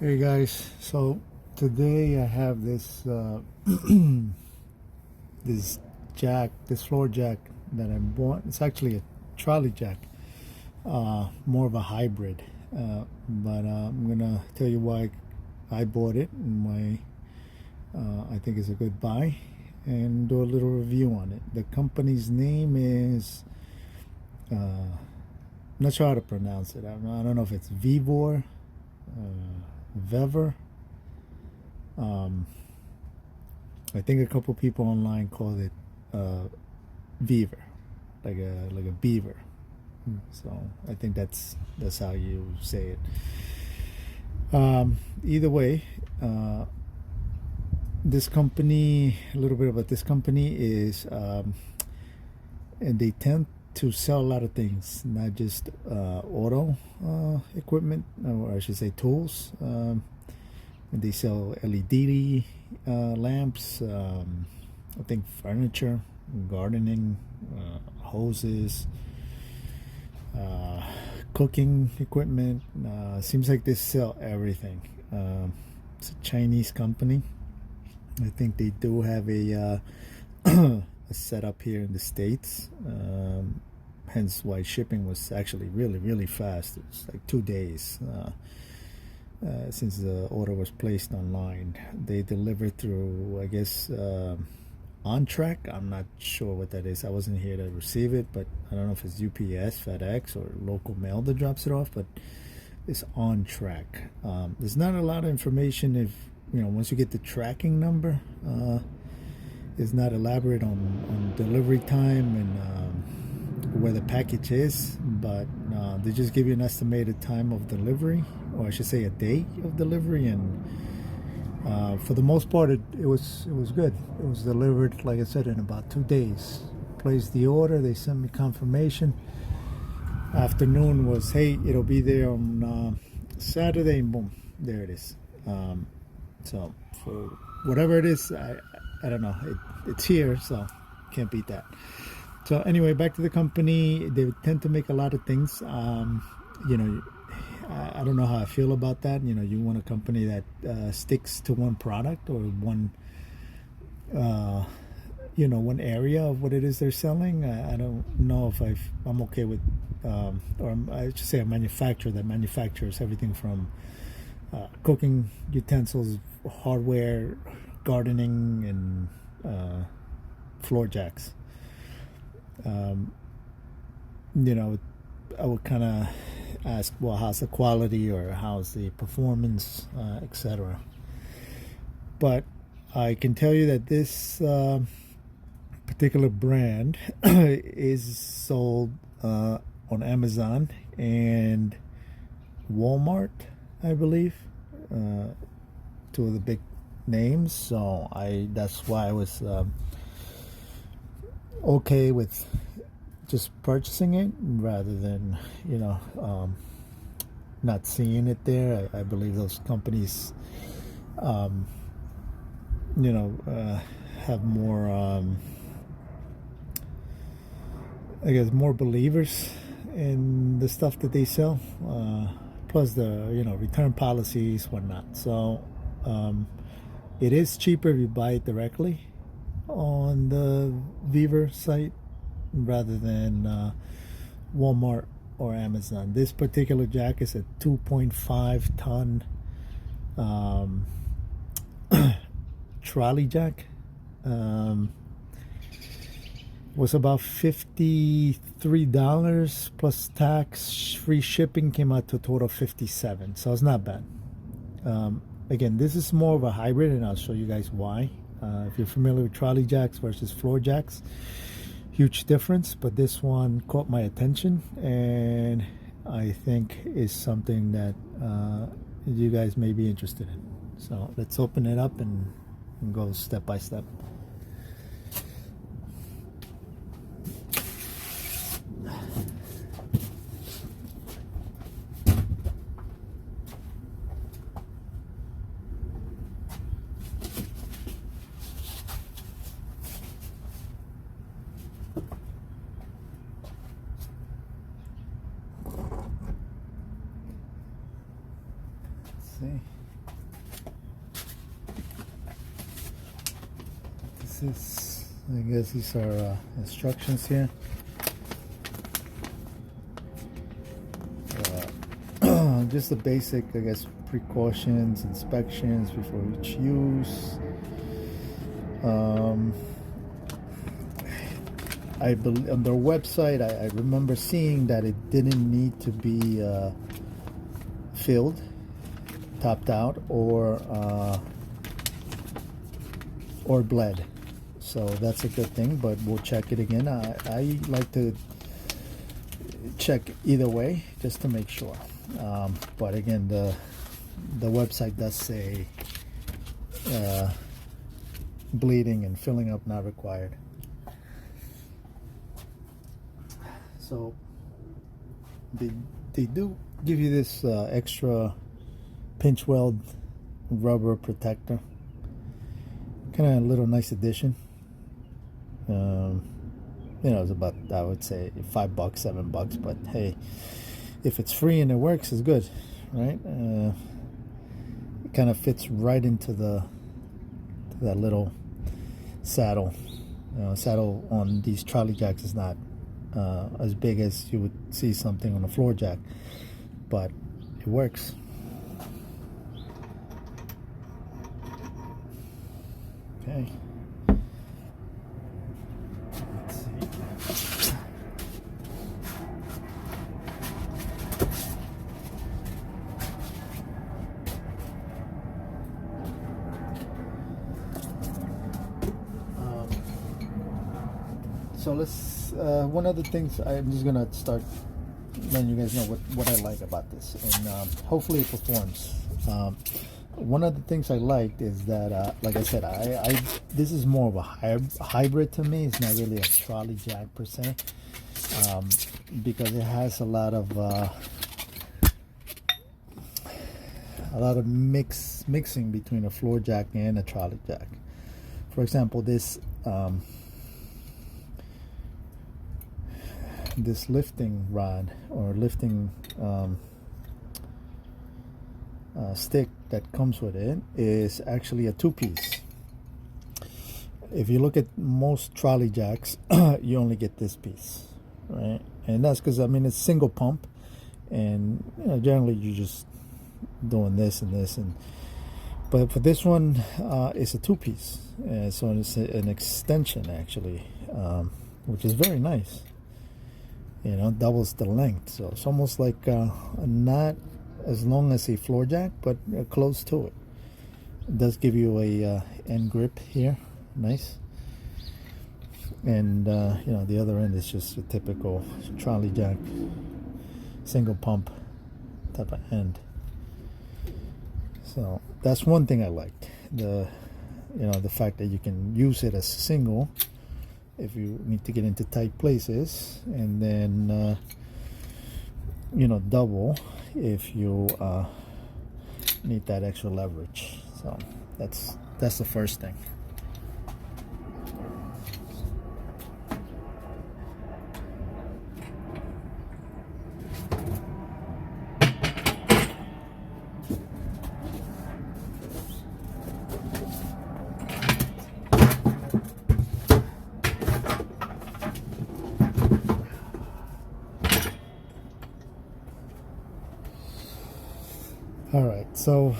Hey guys, so today I have this this floor jack that I bought. It's actually a trolley jack, more of a hybrid, but I'm gonna tell you why I bought it and why I think it's a good buy, and do a little review on it. The company's name is I'm not sure how to pronounce it. I don't know if it's Vevor. Vevor. I think a couple people online call it Vevor, like a beaver. So I think that's how you say it. Either way, this company. A little bit about this company is, and they tend to sell a lot of things, not just auto equipment, or I should say tools. They sell LED lamps, I think furniture, gardening, hoses, cooking equipment. Seems like they sell everything. It's a Chinese company. I think they do have a set up here in the States, hence why shipping was actually really fast. It was like 2 days since the order was placed online. They delivered through, I guess, on track. I'm not sure what that is. I wasn't here to receive it, but I don't know if it's UPS, FedEx, or local mail that drops it off, but it's on track. There's not a lot of information. If once you get the tracking number, is not elaborate on delivery time and where the package is, but they just give you an estimated time of delivery, or I should say a day of delivery, and for the most part it was good. It was delivered, like I said, in about 2 days. Placed the order, they sent me confirmation. Afternoon was, hey, it'll be there on Saturday, and boom, there it is. So for whatever it is, I don't know. It's here, so can't beat that. So anyway, back to the company. They tend to make a lot of things. I don't know how I feel about that. You want a company that sticks to one product or one area of what it is they're selling. I don't know if I'm okay with, or I should say a manufacturer that manufactures everything from cooking utensils, hardware, gardening, and floor jacks. I would kind of ask, well, how's the quality, or how's the performance, etc. But I can tell you that this particular brand is sold on Amazon and Walmart, I believe, two of the big names. So that's why I was okay with just purchasing it rather than not seeing it there. I believe those companies have more I guess more believers in the stuff that they sell, plus the return policies, whatnot. So it is cheaper if you buy it directly on the Vevor site rather than Walmart or Amazon. This particular jack is a 2.5 ton trolley jack. Was about $53 plus tax. Free shipping came out to a total of $57, so it's not bad. Again, this is more of a hybrid, and I'll show you guys why. If you're familiar with trolley jacks versus floor jacks, huge difference, but this one caught my attention and I think is something that you guys may be interested in. So let's open it up and go step by step. See, is, I guess these are instructions here. Just the basic, I guess, precautions, inspections before each use. I believe on their website, I remember seeing that it didn't need to be filled, topped out, or bled. So that's a good thing, but we'll check it again. I like to check either way just to make sure. But again, the website does say bleeding and filling up not required. So they do give you this extra pinch weld rubber protector. Kind of a little nice addition. You know, it's about, I would say, $5, $7, but hey, if it's free and it works, it's good, right? It kind of fits right into that little saddle. Saddle on these trolley jacks is not as big as you would see something on a floor jack, but it works. Okay. Let's see. So let's, one of the things, I'm just gonna start letting you guys know what I like about this, and hopefully it performs. One of the things I liked is that, like I said, this is more of a hybrid to me. It's not really a trolley jack per se, because it has a lot of mixing between a floor jack and a trolley jack. For example, this this lifting rod or lifting stick that comes with it is actually a two-piece. If you look at most trolley jacks, you only get this piece, right? And that's because, I mean, it's single pump, and you know, generally you're just doing this and this, but for this one, it's a two-piece, so it's an extension actually, which is very nice. You know, doubles the length, so it's almost like not as long as a floor jack, but close to it. It does give you a end grip here, nice. And you know, the other end is just a typical trolley jack, single pump type of end. So that's one thing I liked. The fact that you can use it as single if you need to get into tight places, and then double if you need that extra leverage. So that's the first thing. All right, so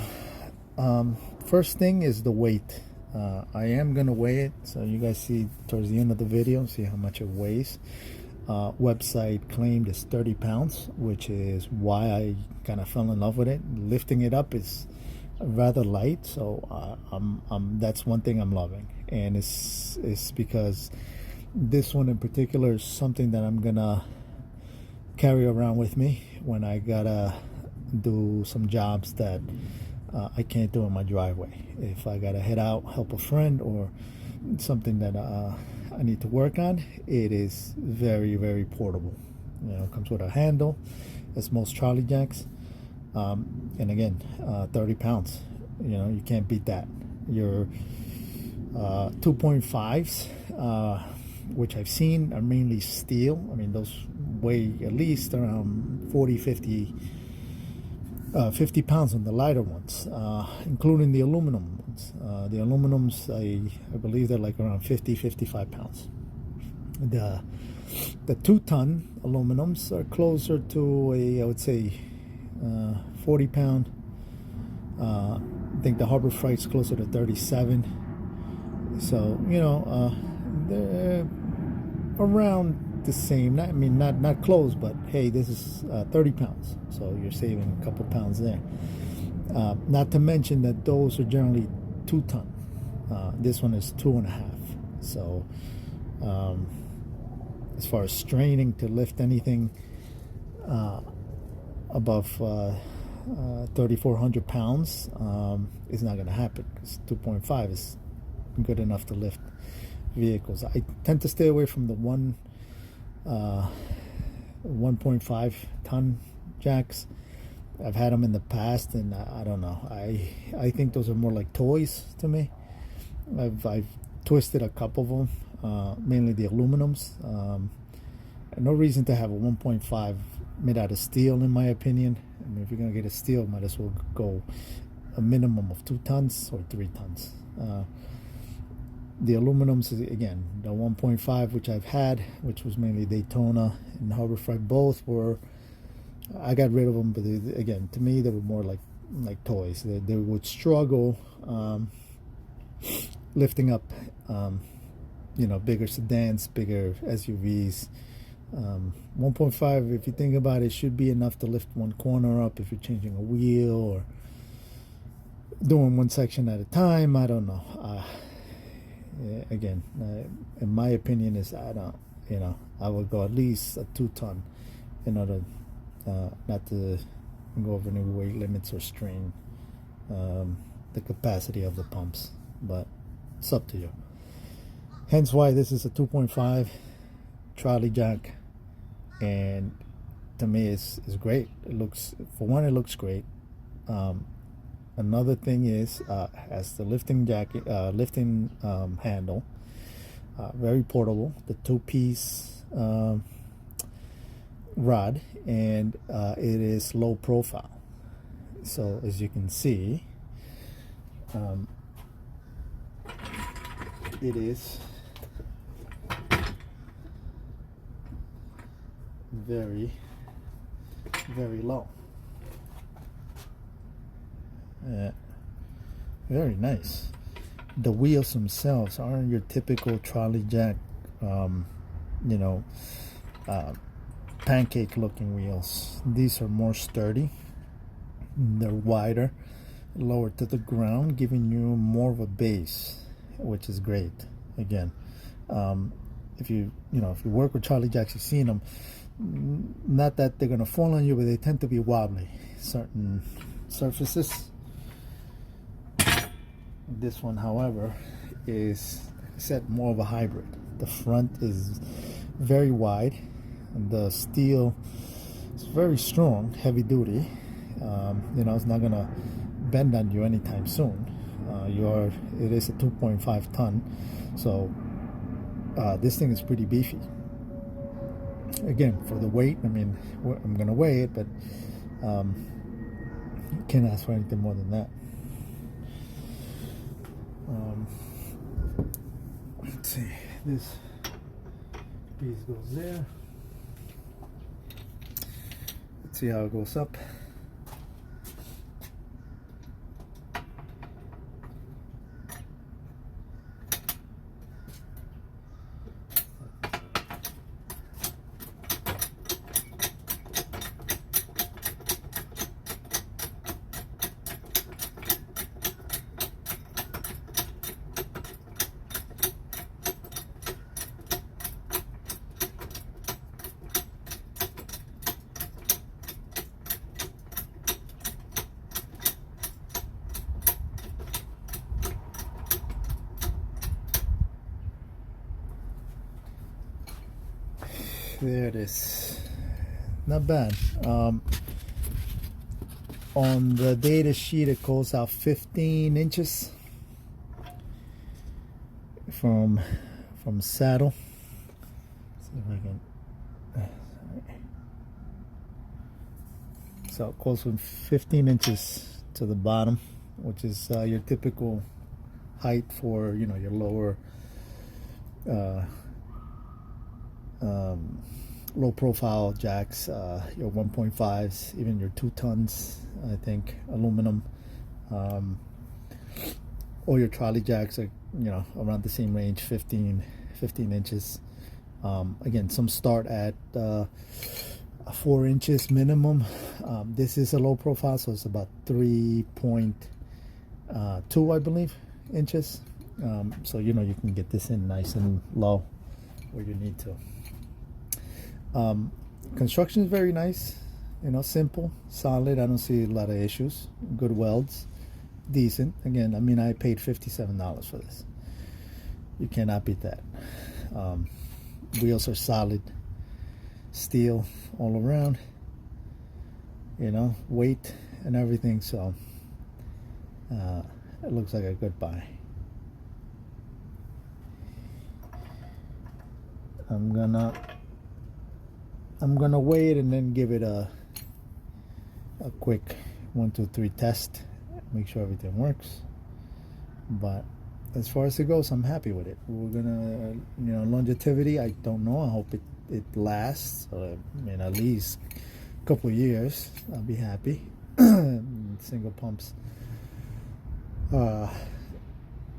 first thing is the weight. I am gonna weigh it, so you guys see towards the end of the video, see how much it weighs. Website claimed it's 30 pounds, which is why I kind of fell in love with it. Lifting it up is rather light, so that's one thing I'm loving, and it's because this one in particular is something that I'm gonna carry around with me when I gotta do some jobs that I can't do in my driveway. If I gotta head out, help a friend, or something that I need to work on, it is very, very portable. You know, it comes with a handle, as most trolley jacks, and again, 30 pounds. You know, you can't beat that. Your 2.5s, which I've seen are mainly steel. I mean, those weigh at least around 40, 50 pounds on the lighter ones, including the aluminum pounds. The aluminums, I believe they're like around 55 pounds. The 2-ton aluminums are closer to I would say 40 pound. I think the Harbor Freight's closer to 37. So they're around the same. Not close, but hey, this is 30 pounds, so you're saving a couple pounds there. Not to mention that those are generally 2-ton. This one is 2.5. So as far as straining to lift anything above 3,400 pounds, it's not going to happen, because 2.5 is good enough to lift vehicles. I tend to stay away from the 1.5 ton jacks. I've had them in the past, and I don't know. I think those are more like toys to me. I've twisted a couple of them, mainly the aluminums. No reason to have a 1.5 made out of steel, in my opinion. I mean, if you're gonna get a steel, might as well go a minimum of 2 tons or 3 tons. The aluminums, again, the 1.5, which I've had, which was mainly Daytona and Harbor Freight, both were, I got rid of them, but again, to me, they were more like toys. They would struggle lifting up, bigger sedans, bigger SUVs. 1.5, if you think about it, should be enough to lift one corner up if you're changing a wheel or doing one section at a time. I don't know. Again, in my opinion, is I would go at least a 2-ton in order not to go over any weight limits or strain the capacity of the pumps, but it's up to you. Hence why this is a 2.5 trolley jack, and to me it's great. It looks, for one, it looks great. Another thing is, has the lifting handle, very portable, the 2-piece rod, and it is low profile. So as you can see, it is very, very low. Very nice. The wheels themselves aren't your typical trolley jack, pancake looking wheels. These are more sturdy. They're wider, lower to the ground, giving you more of a base, which is great. Again, if you work with trolley jacks, you've seen them. Not that they're gonna fall on you, but they tend to be wobbly, certain surfaces. This one, however, is set more of a hybrid. The front is very wide, and the steel is very strong, heavy duty. It's not gonna bend on you anytime soon. It is a 2.5 ton, so this thing is pretty beefy. Again, for the weight, I mean, I'm gonna weigh it, but can't ask for anything more than that. Let's see, this piece goes there. Let's see how it goes up. There it is. Not bad. On the data sheet, it calls out 15 inches from saddle. Let's see if I can. So it calls from 15 inches to the bottom, which is your typical height for, you know, your lower low profile jacks, your 1.5s, even your 2 tons, I think, aluminum, or your trolley jacks are, you know, around the same range, 15 inches. Again, some start at 4 inches minimum. This is a low profile, so it's about 3.2, I believe, inches. So, you know, you can get this in nice and low where you need to. Construction is very nice, you know, simple, solid. I don't see a lot of issues. Good welds, decent. Again, I mean, I paid $57 for this. You cannot beat that. Wheels are solid, steel all around, you know, weight and everything. So it looks like a good buy. I'm gonna weigh it and then give it a quick 1, 2, 3 test, make sure everything works. But as far as it goes, I'm happy with it. We're gonna, you know, longevity, I don't know. I hope it lasts. I mean, at least a couple of years. I'll be happy. Single pumps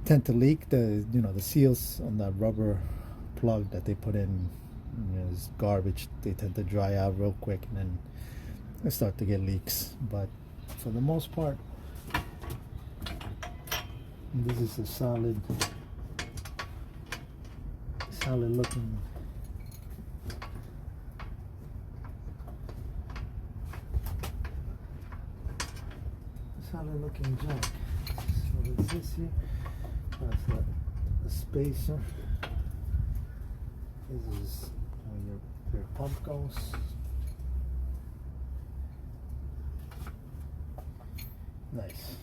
tend to leak. The seals on that rubber plug that they put in, you know, is garbage. They tend to dry out real quick and then they start to get leaks. But for the most part, this is a solid looking jack. So it's this here. That's the spacer. This is where your pump goes. Nice.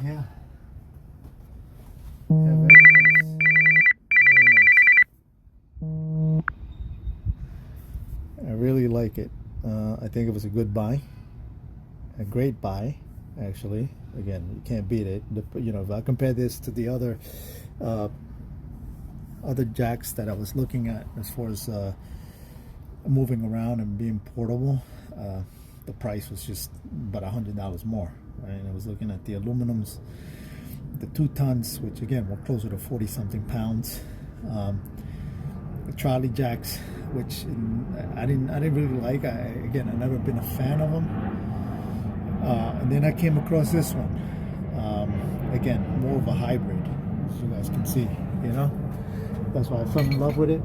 Yeah. Very nice. I really like it. I think it was a good buy, a great buy, actually. Again, you can't beat it. You know, if I compare this to the other jacks that I was looking at, as far as moving around and being portable, the price was just about $100 more. Right? And I was looking at the aluminums, the 2 tons, which again were closer to 40-something pounds. The trolley jacks, which I didn't really like. I've never been a fan of them. And then I came across this one. Again, more of a hybrid, as you guys can see. You know, that's why I fell in love with it.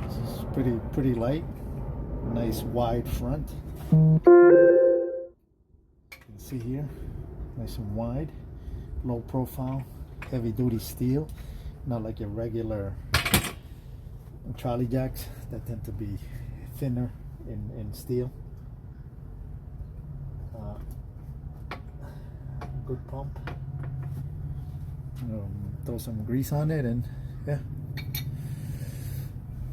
This is pretty light, nice wide front. You can see here, nice and wide, low profile, heavy duty steel, not like your regular trolley jacks that tend to be thinner in steel. Good pump. Throw some grease on it and yeah.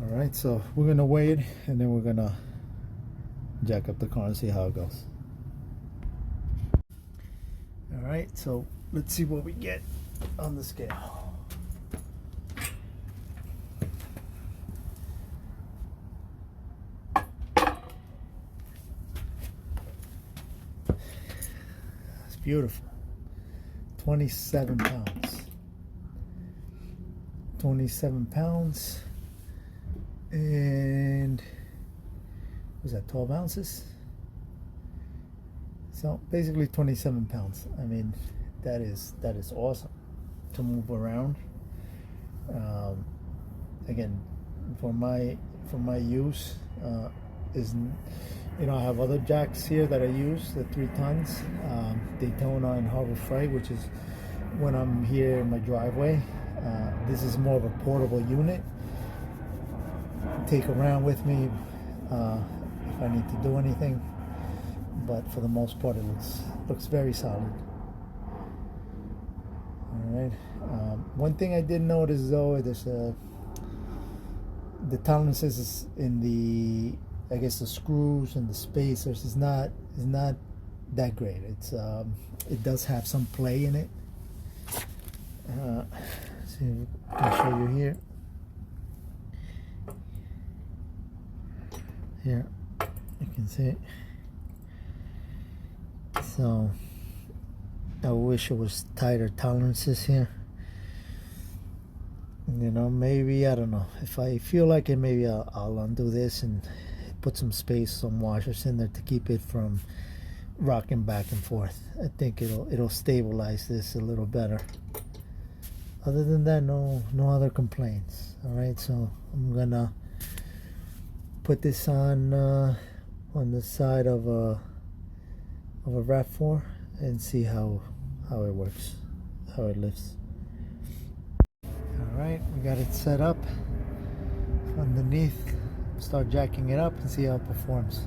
All right, so we're gonna weigh it and then we're gonna jack up the car and see how it goes. All right, so let's see what we get on the scale. It's beautiful. 27 pounds. 27 pounds. And was that 12 ounces? So basically 27 pounds. I mean, that is awesome to move around. Again, for my use, is, you know, I have other jacks here that I use, the 3 tons, Daytona and Harbor Freight, which is when I'm here in my driveway. This is more of a portable unit. Take around with me, if I need to do anything, but for the most part it looks very solid. Alright, one thing I did notice though, there's the tolerances in the, I guess the screws and the spacers is not that great. It's it does have some play in it. See, I'll show you here. Here, you can see it. So I wish it was tighter tolerances here. You know, maybe, I don't know, if I feel like it, maybe I'll undo this and put some space, some washers in there to keep it from rocking back and forth. I think it'll stabilize this a little better. Other than that, no other complaints. All right, so I'm gonna put this on the side of a RAV4 and see how it works, how it lifts. Alright, we got it set up underneath. Start jacking it up and see how it performs.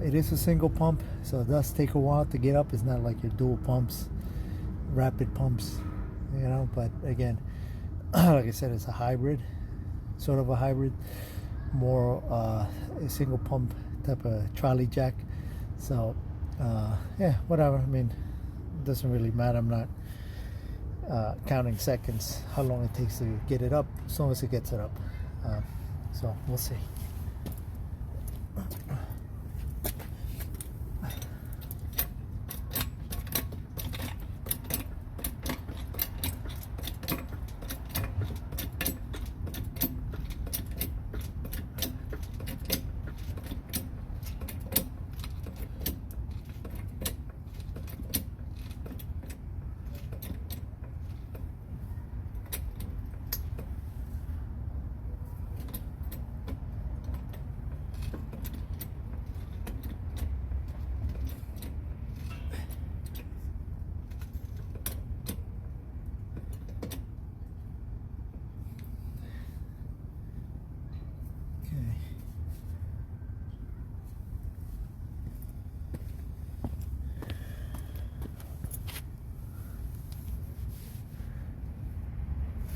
It is a single pump, so it does take a while to get up. It's not like your dual pumps, rapid pumps, you know, but again, like I said, it's a hybrid, sort of a hybrid, more a single pump type of trolley jack. So yeah, whatever. I mean, it doesn't really matter. I'm not counting seconds, how long it takes to get it up, as long as it gets it up. So we'll see.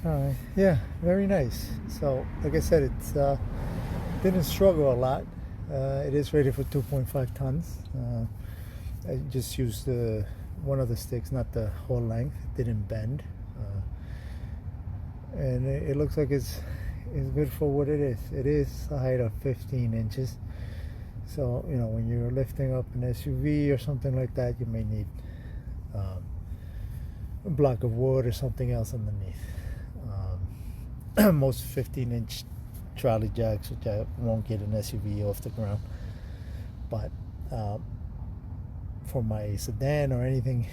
Alright, yeah, very nice. So, like I said, it's didn't struggle a lot. It is rated for 2.5 tons. I just used one of the sticks, not the whole length. It didn't bend, and it looks like it's good for what it is. It is a height of 15 inches. So, you know, when you're lifting up an SUV or something like that, you may need a block of wood or something else underneath. Most 15-inch trolley jacks, which I won't get an SUV off the ground, but for my sedan or anything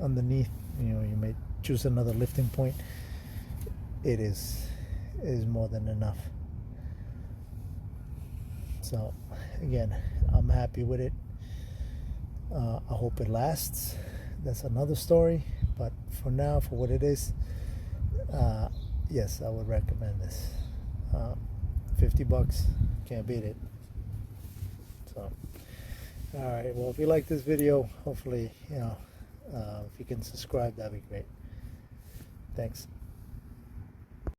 underneath, you know, you may choose another lifting point. It is more than enough. So again, I'm happy with it. I hope it lasts. That's another story, but for now, for what it is, yes, I would recommend this. $50, can't beat it. So, all right. Well, if you like this video, hopefully, you know, if you can subscribe, that'd be great. Thanks.